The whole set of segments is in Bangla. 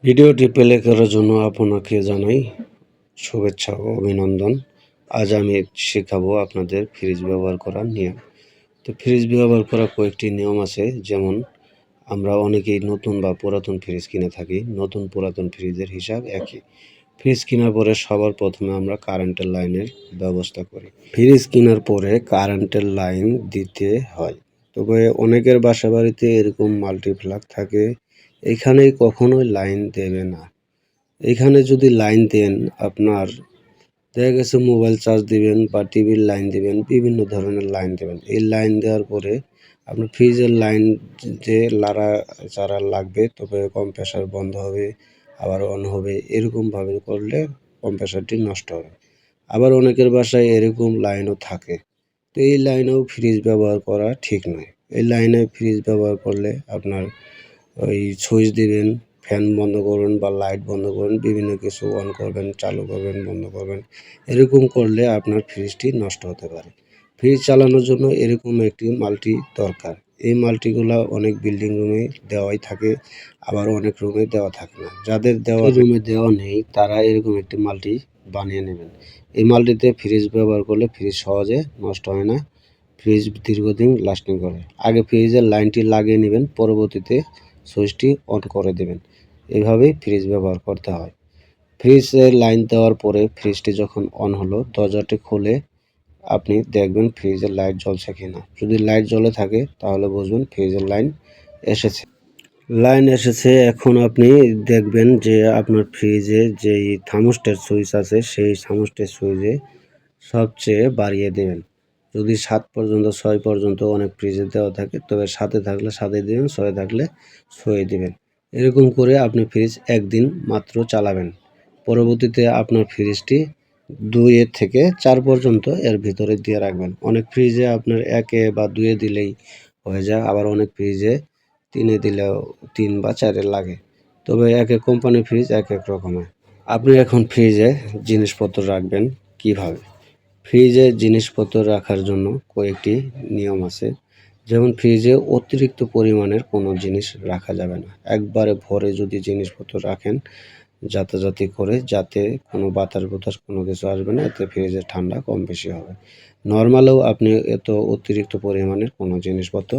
ভিডিওটি প্লে করার জন্য আপনাকে জানাই শুভেচ্ছা ও অভিনন্দন। আজ আমি শেখাবো আপনাদের ফ্রিজ ব্যবহার করার নিয়ম। তো ফ্রিজ ব্যবহার করার কয়েকটি নিয়ম আছে, যেমন আমরা অনেকেই নতুন বা পুরাতন ফ্রিজ কিনে থাকি। নতুন পুরাতন ফ্রিজের হিসাব একই। ফ্রিজ কেনার পরে সবার প্রথমে আমরা কারেন্টের লাইনের ব্যবস্থা করি। ফ্রিজ কেনার পরে কারেন্টের লাইন দিতে হয়। তবে অনেকের বাসা বাড়িতে এরকম মাল্টিপ্লাগ থাকে, এখানে কখনোই লাইন দেবে না। এখানে যদি লাইন দেন, আপনার দেখা গেছে মোবাইল চার্জ দিবেন বা টিভির লাইন দিবেন, বিভিন্ন ধরনের লাইন দেবেন। এই লাইন দেওয়ার পরে আপনার ফ্রিজের লাইন যে চারা লাগবে, তবে কম্প্রেসার বন্ধ হবে, আবার অন হবে। এরকমভাবে করলে কম্প্রেসারটি নষ্ট হবে। আবার অনেকের বাসায় এরকম লাইনও থাকে। তো এই লাইনেও ফ্রিজ ব্যবহার করা ঠিক নয়। এই লাইনে ফ্রিজ ব্যবহার করলে আপনার ওই সুইচ দিবেন, ফ্যান বন্ধ করবেন বা লাইট বন্ধ করবেন, বিভিন্ন কিছু অন করবেন, চালু করবেন, বন্ধ করবেন। এরকম করলে আপনার ফ্রিজটি নষ্ট হতে পারে। ফ্রিজ চালানোর জন্য এরকম একটি মাল্টি দরকার। এই মাল্টিগুলা অনেক বিল্ডিং রুমে দেওয়াই থাকে, আবার অনেক রুমে দেওয়া থাকে না। যাদের রুমে দেওয়া নেই, তারা এরকম একটি মাল্টি বানিয়ে নেবেন। এই মাল্টিতে ফ্রিজ ব্যবহার করলে ফ্রিজ সহজে নষ্ট হয় না, ফ্রিজ দীর্ঘদিন লাস্টিং করে। আগে ফ্রিজের লাইনটি লাগিয়ে নেবেন, পরবর্তীতে সুইচটি অন করে দেবেন। এভাবেই ফ্রিজ ব্যবহার করতে হয়। ফ্রিজের লাইন দেওয়ার পরে ফ্রিজটি যখন অন হলো, দরজাটি খুলে আপনি দেখবেন ফ্রিজের লাইট জ্বলছে কিনা। যদি লাইট জ্বলে থাকে তাহলে বুঝবেন ফ্রিজের লাইন এসেছে। এখন আপনি দেখবেন যে আপনার ফ্রিজে যেই থার্মোস্ট্যাট সুইচ আছে, সেই থার্মোস্ট্যাট সুইচে সবচেয়ে বাড়িয়ে দেবেন। যদি 7 পর্যন্ত 6 পর্যন্ত অনেক ফ্রিজে দেওয়া থাকে, তবে 7-এ থাকলে 7-এ দিবেন, 6-এ থাকলে 6-এ দিবেন। এরকম করে আপনি ফ্রিজ একদিন মাত্র চালাবেন। পরবর্তীতে আপনার ফ্রিজটি 2 থেকে 4 পর্যন্ত এর ভিতরে দিয়ে রাখবেন। অনেক ফ্রিজে আপনার 1-এ বা 2-এ দিলেই হয়ে যায়, আবার অনেক ফ্রিজে 3-এ দিলেও 3 বা 4-এ লাগে। তবে এক এক কোম্পানির ফ্রিজ এক এক রকমের। আপনি এখন ফ্রিজে জিনিসপত্র রাখবেন কিভাবে? ফ্রিজে জিনিসপত্র রাখার জন্য কয়েকটি নিয়ম আছে। যেমন ফ্রিজে অতিরিক্ত পরিমাণের কোনো জিনিস রাখা যাবে না। একবারে ভরে যদি জিনিসপত্র রাখেন যাতাযাতি করে, যাতে কোনো বাতাস কোনো কিছু আসবে না, এতে ফ্রিজে ঠান্ডা কম বেশি হবে। নরমালেও আপনি এত অতিরিক্ত পরিমাণের কোনো জিনিসপত্র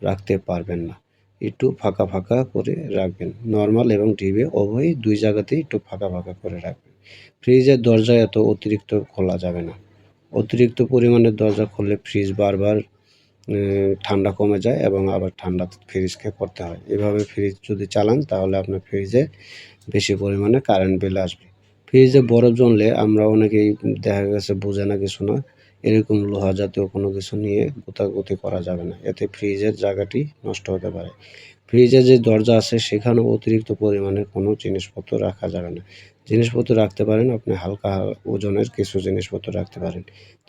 রাখতে পারবেন না। একটু ফাঁকা ফাঁকা করে রাখবেন। নরমাল এবং ডিবে উভয়ই 2 জায়গাতেই একটু ফাঁকা ফাঁকা করে রাখবেন। ফ্রিজের দরজা এত অতিরিক্ত খোলা যাবে না। অতিরিক্ত পরিমাণে দরজা খুললে ফ্রিজ বারবার ঠান্ডা কমে যায় এবং আবার ঠান্ডা ফ্রিজকে করতে হয়। এভাবে ফ্রিজ যদি চালান তাহলে আপনার ফ্রিজে বেশি পরিমাণে কারেন্ট বিল আসবে। ফ্রিজে বরফ জমলে আমরা অনেকেই দেখা গেছে বোঝে না, কিছু না, এরকম লোহা জাতীয় কোনো কিছু নিয়ে গোতাগুতি করা যাবে না, এতে ফ্রিজের জায়গাটি নষ্ট হতে পারে। ফ্রিজে যে দরজা আছে সেখানেও অতিরিক্ত পরিমাণের কোনো জিনিসপত্র রাখা যাবে না। জিনিসপত্র রাখতে পারেন, আপনি হালকা ওজনের কিছু জিনিসপত্র রাখতে পারেন।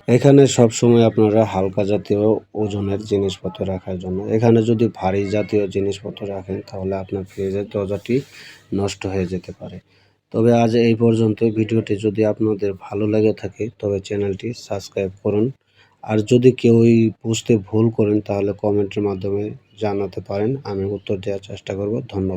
এখানে সবসময় আপনারা হালকা জাতীয় ওজনের জিনিসপত্র রাখার জন্য। এখানে যদি ভারী জাতীয় জিনিসপত্র রাখেন তাহলে আপনার ফ্রিজের দরজাটি নষ্ট হয়ে যেতে পারে। তবে আজ এই পর্যন্তই। ভিডিওটি যদি আপনাদের ভালো লেগে থাকে তবে চ্যানেলটি সাবস্ক্রাইব করুন। আর যদি কেউই বুঝতে ভুল করেন তাহলে কমেন্টের মাধ্যমে জানাতে পারেন, আমি উত্তর দেওয়ার চেষ্টা করব। ধন্যবাদ।